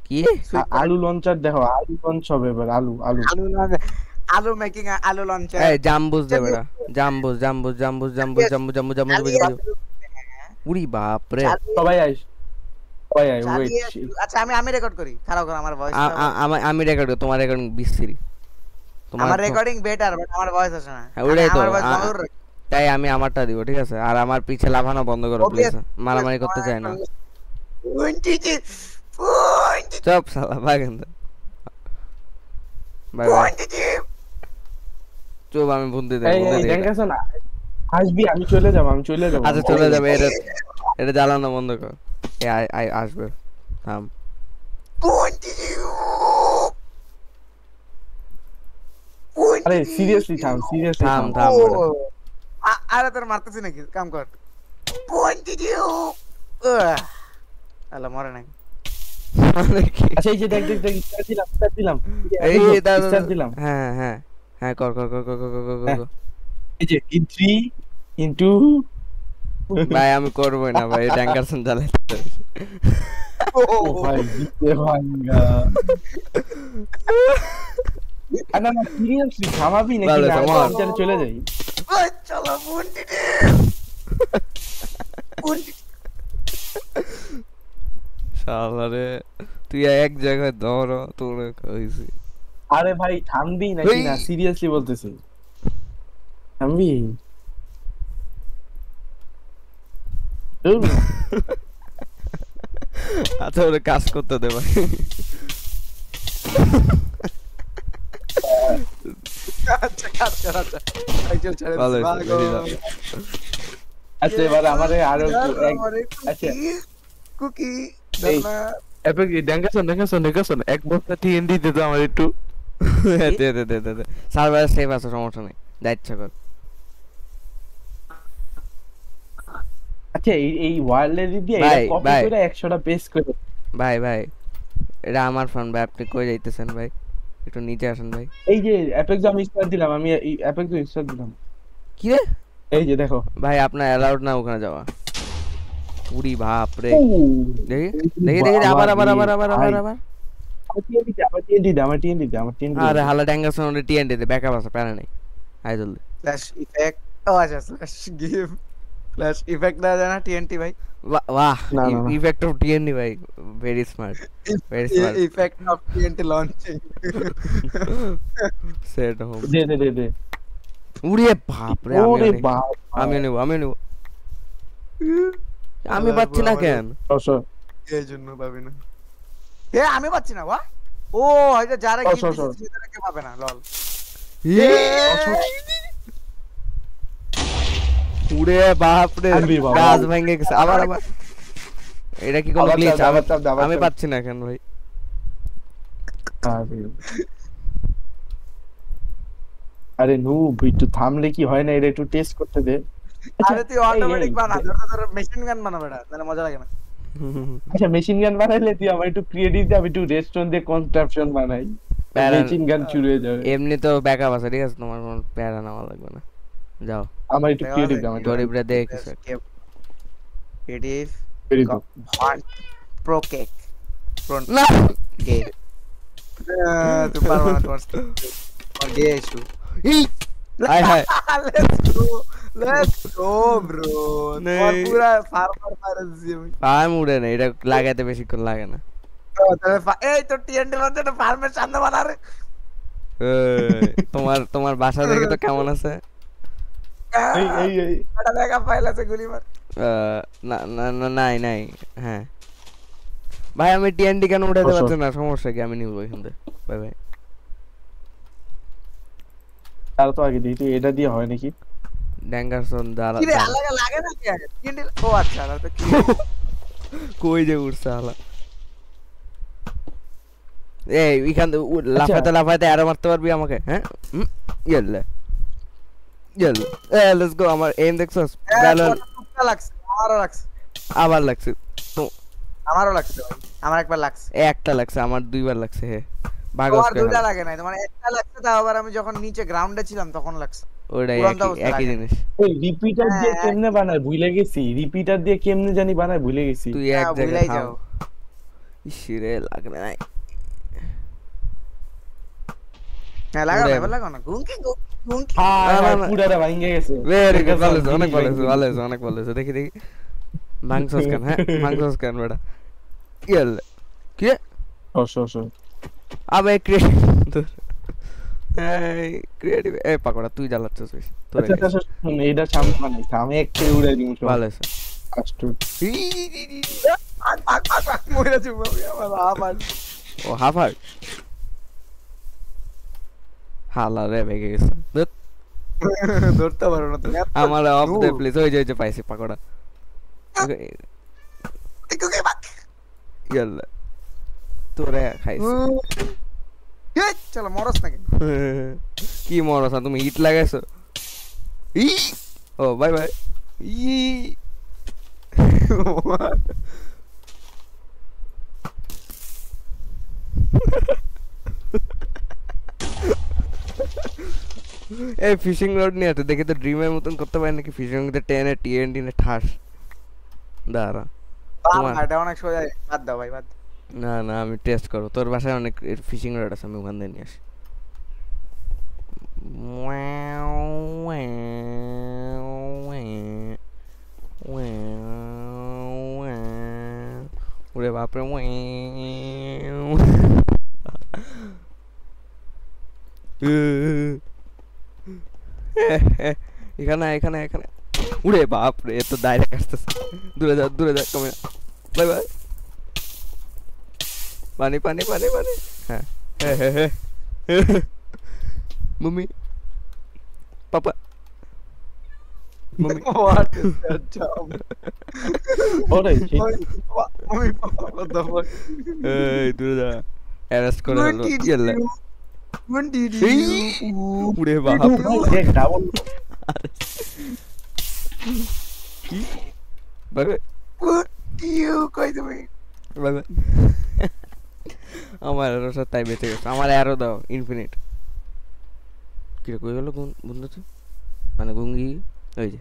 কি আলু লঞ্চার দেখো, আলু লঞ্চ হবে এবার, আলু আলু আলু মেকিং আলু লঞ্চার। এই জাম্বুজ দে বেটা, জাম্বুজ জাম্বুজ জাম্বুজ জাম্বুজ জাম্বুজ জাম্বুজ জাম্বুজ জাম্বুজ। উড়ি বাপ রে। সবাই আইস, সবাই আই, ওয়েট। আচ্ছা আমি রেকর্ড করি, খারাপ করে আমার ভয়েস। আমি রেকর্ড করি, তোমার রেকর্ডিং বিশ্রী। আমার রেকর্ডিং বেটার, বাট আমার ভয়েস আসে না। ওটাই তো, আমার ভয়েস বন্ধ। তাই আমি আমারটা দিব, ঠিক আছে? আর আমার পিছে লাফানো বন্ধ করো প্লিজ, মারামারি করতে চাই না। চুপ শালা, ভাগেন। Bye bye. চুপ, আমি বুদ্ধি দেই, বুদ্ধি দেই। আসবি, আমি চলে যাব, আমি চলে যাব। আচ্ছা চলে যাবে, এটা জ্বালানো বন্ধ কর। এই আসবে, থাম। আরে সিরিয়াসলি থাম, সিরিয়াসলি থাম থাম। থাম। আরে তোর মারতেছি নাকি? কাম কর। আল্লাহ মরে নাই। আচ্ছা এই যে দেখ দেখ দেখ, স্টার দিলাম এই স্টার দিলাম। হ্যাঁ হ্যাঁ হ্যাঁ, কর কর কর কর কর কর কর। এই যে ইন 3 ইন 2। ভাই আমি করবই না ভাই, ড্যাঙ্গারসন জ্বালাইতে। ও ভাই দিতে ভাঙ্গা। না না সিরিয়াসলি থামাবি নাকি? ভালো, না থামাও। চলে যাই। চলো বুন্ডি শালা রে, তুই এক জায়গায় ধরো তোরে কইছি। আরে ভাই থামবি নাকি? না সিরিয়াসলি বলতেছি, থামবি? আচ্ছা ওরে কাজ করতে দে ভাই। আচ্ছা কাজ কর। আচ্ছা আইচল ছেড়ে ভালো দে। হয়েছে, very good. আচ্ছা এবার আমারে আরো আচ্ছা কুকি এই দানা। এপে ড্যাঙ্গাসন এক বস্তা টিএনডি দে তো আমার একটু। দে দে দে দে দে, সার্ভার সেভ আছে, সমস্যা নেই, দায়িত্ব কর। আচ্ছা এই ওয়ার্ল্ডের দিয়ে ভাই, এটা কপি ভাই। করে 100টা পেস্ট করে। ভাই ভাই, এটা আমার ফোন ভাই, আপনি কই যাইতেছেন ভাই? একটু নিচে আসেন ভাই। এই যে অ্যাপেক্স আমি স্টার দিলাম, আমি এই অ্যাপেক্স স্টার দিলাম। কি রে এই যে দেখো ভাই, আপনার অ্যালাউড না ওখানে যাওয়া। উড়ি বাপ রে। দেখি দেখি দেখি, আবার আবার আবার আবার আবার আবার। আমার টিএনডি দে। আরে হালা ড্যাঙ্গারসন ওরে টিএনডি দে, ব্যাকআপ আছে, প্যারা নেই। আই জলদি। Flash effect. ও আচ্ছা ফ্ল্যাশ গিভ। ফ্ল্যাশ ইফেক্ট দেওয়া যায় না টিএনটি ভাই? বাহ, না, না, না। ইফেক্ট অফ টিএনডি ভাই, very smart, very smart. Effect of TNT launching. Set home. দে। উড়ে বাপ রে, ওরে বাপ, আমি নেব। আমি পাচ্ছি না কেন? এই জন্য পাবি না। এ আমি পাচ্ছি না ওয়া। ও এটা যারা গিফট দিচ্ছে সেটা কে পাবে না লল। উড়ে বাপ রে, গাছ ভেঙে গেছে। আবার আবার, এটা কি কোনো গ্লিচ? আমি পাচ্ছি না কেন ভাই? আরে নু একটু থামলে কি হয় না, এটা একটু টেস্ট করতে দে। আরে তুই অটোমেটিক বানা, ধর মেশিন গান বানা বেটা, তাহলে মজা লাগে না? আচ্ছা মেশিন গান বানাইলে তুই আমার একটু ক্রিয়েটিভ দে, আমি একটু রেস্টুরেন্ট দিয়ে কনস্ট্রাকশন বানাই, মেশিন গান শুরু হয়ে যাবে। এমনি তো ব্যাকআপ আছে, ঠিক আছে, তোমার কোনো প্যারা নেওয়া লাগবে না, যাও। আমার একটু ক্রিয়েটিভ দাও, গরিবরা দেখ কিছু ক্রিয়েটিভ ভেরি গুড। ভন প্রো কেক না গে। তুই পারবা না তোমার গে issue. Hi hi, let's go bro. তোমার পুরো ফার্মার মারাজি আমি। ফার্ম উড়ে না, এটা লাগাইতে বেশিক্ষণ লাগে না। এই তো টিএনডি লঞ্চটা ফার্মের সামনে বানা রে। তোমার বাসা দেখে তো কেমন আছে? এই এটা ব্যাকআপ ফাইল আছে, গুলি মার। না না না, নাই নাই। হ্যাঁ ভাই, আমি টিএনডি কেন উঠাতে পারছি না? সমস্যা কি? আমি নিব এখান থেকে। Bye bye. তার তো আগে দিই, এটা দিয়ে হয় নাকি? ড্যাঙ্গারসন দাঁড়া, কি রে আলাদা লাগে না কি আগে টিএনডি? ও আচ্ছা না তো কি কই যে উঠছে হালা। এই এখান লাফাতে লাফাতে আরো মারতে পারবি আমাকে? হ্যাঁ ইয়েলে লেটস গো। আমার এম দেখছস? ভালো লাগছে, আমারও লাগছে, আবার লাগছে তো। আমারও লাগছে ভাই, আমার একবার লাগছে। একটা লাগছে, আমার দুইবার লাগছে। হে তোমার দুইটা লাগে নাই, তোমার একটা লাগছে। তাও আবার আমি যখন নিচে গ্রাউন্ডে ছিলাম তখন লাগছে। ওইটাই একই জিনিস। ওই রিপিটার দিয়ে কেমনে বানায় ভুলে গেছি, রিপিটার দিয়ে কেমনে জানি বানায় ভুলে গেছি। তুই এক জায়গায় যাও। ইসিরে লাগে নাই হ্যাঁ লাগা ওরে না লাগা না গুঙ্কি গুঙ্কি হ্যাঁ না, হ্যাঁ না। পুরাটা ভাঙে গেছে ভেরি গুড ভালো জিনিস অনেক ভালো ভাঙে ভালো গেছে। অনেক ভালো দেখি দেখি ভাঙছস কেন হ্যাঁ ভাঙছস কেন বেটা কি হল কি অস আবে ক্রিয়েটিভ এই ক্রিয়েটিভ এই পাকোড়া তুই জ্বালাচ্ছিস বেশি তোরে আচ্ছা আচ্ছা শুন, এইটা সামনে মানে আমি একটা উড়াই দিমু সব ভালো আছে ফাস্ট মরে যাবো আমার আবার ও হাফার হালা রে ভেগে গেছে ধুৎ, ধরতে পারো না তুমি আমার অফ দে প্লিজ ওই যে পাইছি পাকোড়া ইয়াল্লা তোরে খাইছি চলো মরস নাকি কি মরসা তুমি ইট লাগাইছো ই ও বাই বাই ই এই ফিশিং রড নিয়ে আছে দেখি তো ড্রিমের মতন করতে পারে নাকি ফিশিং রড টেনে টিএনটি নে ঠাস দাঁড়া তোমার- এটা অনেক সোজা বাদ দাও ভাই বাদ দাও। না না আমি টেস্ট করবো তোর বাসায় অনেক ফিশিং রড আছে আমি ওখান থেকে নিয়ে আসি ওরে বাপরে এখানে এখানে এখানে উড়ে বাপরে এ তো ডাইরেক্ট আসতেছে দূরে যা কমে বাই বাই পানি পানি পানি পানি হ্যাঁ mummy papa mummy What is that job? ওরে Mummy, Papa, what the fuck? এই দূরে যা অ্যারেস্ট করে When হলো did ইয়াল্লা you? When did এই, you? উড়ে বাপ দেখ double bye bye What do you? কই তুমি? বাই বাই আমার আরো সাথে তাই বেঁচে গেছে আমার আরো দাও ইনফিনিট কি রে কই গেল বন্ধু তো মানে গুঙ্গি ওই যে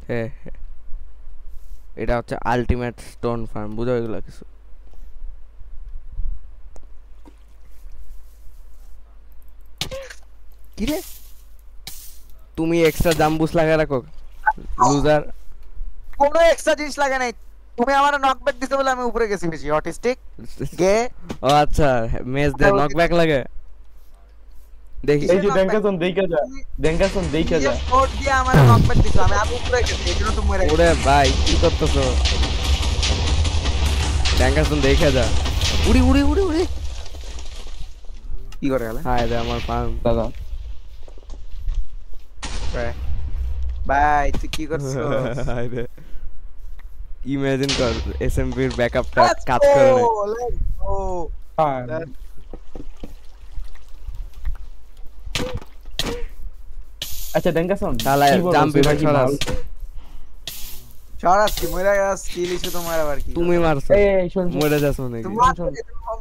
হ্যাঁ হ্যাঁ এটা হচ্ছে আলটিমেট স্টোন ফার্ম বুঝা এগুলো কিছু কি রে তুমি এক্সট্রা জাম্বুস লাগায় রাখো লুজার কোনো এক্সট্রা জিনিস লাগে নাই তুমি আমার নকব্যাক দিতে বলে আমি উপরে গেছি বেশি অটিস্টিক গে ও আচ্ছা মেজ দে নক ব্যাক লাগে দেখি এই যে ডেঙ্কাসন দেখা যা কোড দিয়ে আমার নকব্যাক দিছো আমি আবার উপরে গেছি এজন্য তুমি মরে গেছো ওরে ভাই কি করতেছো ড্যাঙ্গাসন দেখে যা উড়ি উড়ি উড়ি উড়ি কি করে গেল হায় রে আমার পান দাদা ভাই তুই কি করছো হায় রে ইমাজিন কর এসএমপির ব্যাকআপটা কাজ করে না লেটস গো হ্যাঁ আচ্ছা ডেঙ্কাসন শালা জাম্প ইভেন্ট ছড়াস ছড়াস কি মরে গেছ স্কিল ইস্যু তোমার আবার কি তুমি মারছো এই শোন মরে যাস মনে তুমি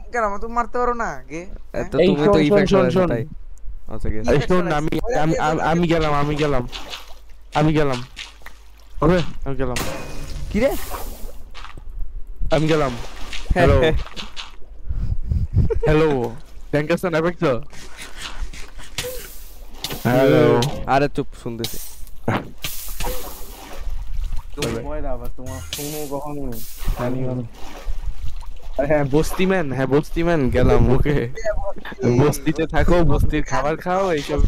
কি কেন তুমি মারতে পারো না গে তো এই তুমি তো শোন, ইফেক্ট শোন, ছড়াছো শোন। তাই আচ্ছা গেছে এই শোন আমি গেলাম ওরে আমি গেলাম কি রে আমি গেলাম হ্যালো হ্যালো ডেঙ্কাসন এফেক্ট তো হ্যালো আরে চুপ শুনতেছি তুমি ভয় দাও আবার তোমার ফোনও কখনো জানিও না হ্যাঁ বস্তিম্যান গেলাম ওকে বস্তিতে থাকো বস্তির খাবার খাও এইসব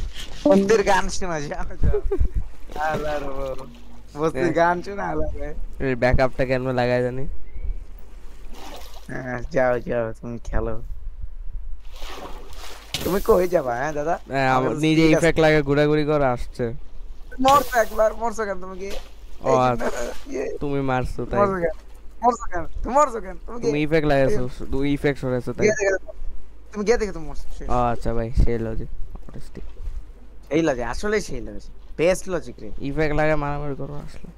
বস্তির গান শোনা যায় আলার বস্তির গান শোনা আলার এই ব্যাকআপটা কেন লাগায় জানি হ্যাঁ যাও তুমি খেলো তুমি কই যাবা হ্যাঁ দাদা হ্যাঁ, আমার নিজে ইফেক্ট লাগে ঘোরাঘুরি করে আসছে মরছো একবার মরছো কেন তুমি কি ও আচ্ছা, তুমি মারছো তাই মরছো কেন তুমি মরছো কেন তুমি ইফেক্ট লাগাইছো শুধু ইফেক্ট সরাইছো তাই তুমি গিয়ে দেখে তুমি মরছো ও আচ্ছা ভাই সেই লজিক অনেস্টিক এই লাগে আসলে সেই লাগে বেস্ট লজিক রে ইফেক্ট লাগে মারামারি করো আসলে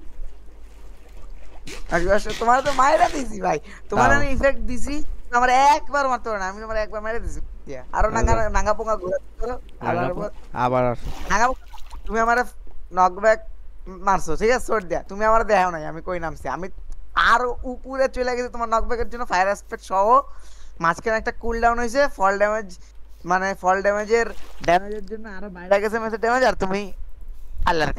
আসলে তোমার তো মাইরা দিছি ভাই তোমার তাও। আমি ইফেক্ট দিছি আমার একবার মারতে পারো না আমি তোমার একবার মাইরা দিছি আরো নাঙ্গা পোঙ্গা ঘুরে করো আবার আসো নাঙ্গা তুমি আমার নকব্যাক মারছো ঠিক আছে শর্ট দিয়া তুমি আমার দেখাও নাই আমি কই নামছি আমি আর উপরে চলে গেছে তোমার নকব্যাকের জন্য ফায়ার অ্যাসপেক্ট সহ, মাঝখানে একটা কুল ডাউন হয়েছে ফল ড্যামেজ, মানে ফল ড্যামেজের জন্য আরো বাইরে গেছে মেসেজ ড্যামেজ, আর তুমি আল্লাহর